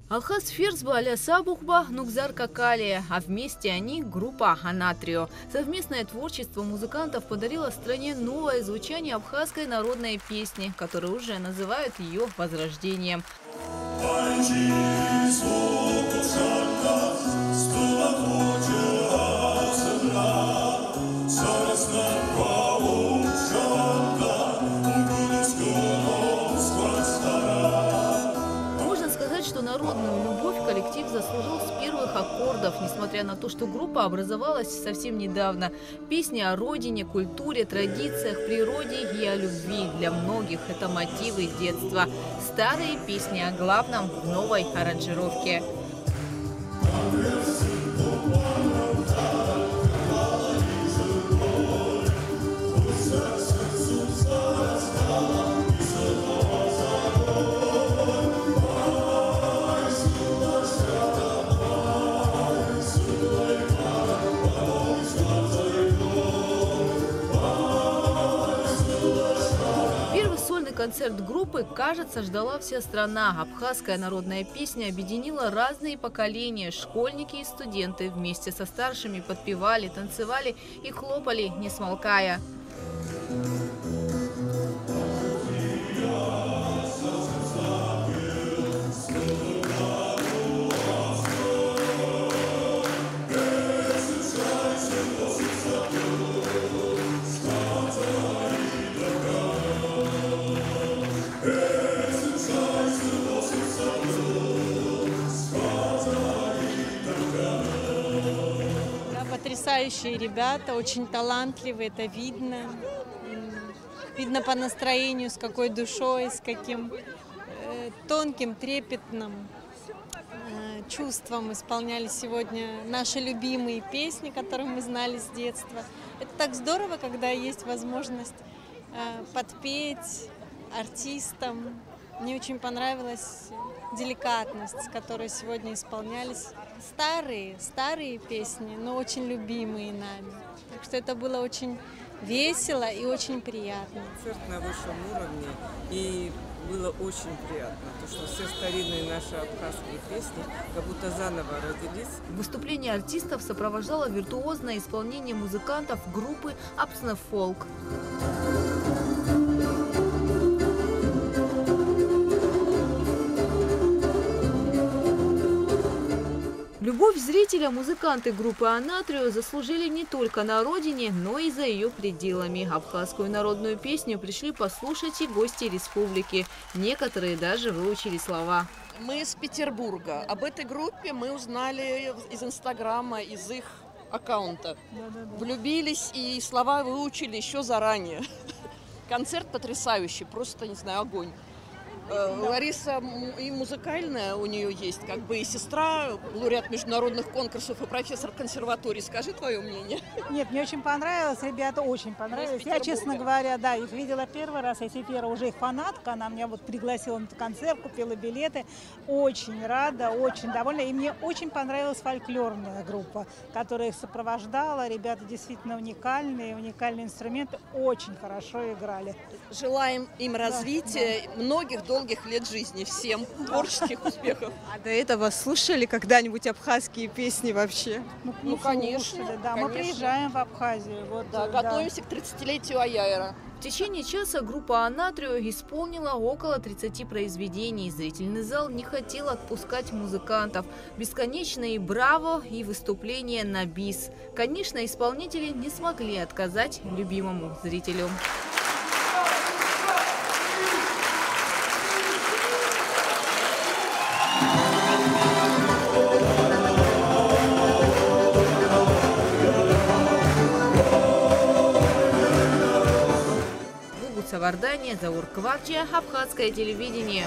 Алхас Ферзба аля Сабухба Нукзар Какалия, а вместе они группа Анатрио. Совместное творчество музыкантов подарило стране новое звучание абхазской народной песни, которые уже называют ее возрождением. Что народную любовь коллектив заслужил с первых аккордов, несмотря на то, что группа образовалась совсем недавно. Песни о родине, культуре, традициях, природе и о любви. Для многих это мотивы детства. Старые песни о главном в новой аранжировке. Концерт группы, кажется, ждала вся страна. Абхазская народная песня объединила разные поколения. Школьники и студенты вместе со старшими подпевали, танцевали и хлопали, не смолкая. Потрясающие ребята, очень талантливые, это видно. Видно по настроению, с какой душой, с каким тонким, трепетным чувством исполняли сегодня наши любимые песни, которые мы знали с детства. Это так здорово, когда есть возможность подпеть артистам. Мне очень понравилась деликатность, с которой сегодня исполнялись старые песни, но очень любимые нами. Так что это было очень весело и очень приятно. Концерт на высшем уровне, и было очень приятно, потому что все старинные наши абхазские песни как будто заново родились. Выступление артистов сопровождало виртуозное исполнение музыкантов группы Апснеф Фолк. Любовь зрителя музыканты группы Анатрио заслужили не только на родине, но и за ее пределами. Абхазскую народную песню пришли послушать и гости республики. Некоторые даже выучили слова. Мы из Петербурга. Об этой группе мы узнали из Инстаграма, из их аккаунта. Влюбились и слова выучили еще заранее. Концерт потрясающий, просто, не знаю, огонь. Лариса и музыкальная у нее есть, как бы и сестра, лауреат международных конкурсов и профессор консерватории. Скажи твое мнение. Нет, мне очень понравилось, ребята очень понравились. Я, честно говоря, да, их видела первый раз, я теперь уже их фанатка, она меня вот пригласила на этот концерт, купила билеты. Очень рада, очень довольна. И мне очень понравилась фольклорная группа, которая их сопровождала. Ребята действительно уникальные инструменты, очень хорошо играли. Желаем им развития, многих долгих лет жизни, всем творческих успехов. А до этого слушали когда-нибудь абхазские песни вообще? Ну конечно. Да, конечно. Мы приезжаем в Абхазию. Вот, да, готовимся к 30-летию Аяйра. В течение часа группа Анатрио исполнила около 30 произведений. Зрительный зал не хотел отпускать музыкантов. Бесконечные браво и выступления на бис. Конечно, исполнители не смогли отказать любимому зрителю. Савардания, Заур Кварчия, Абхазское телевидение.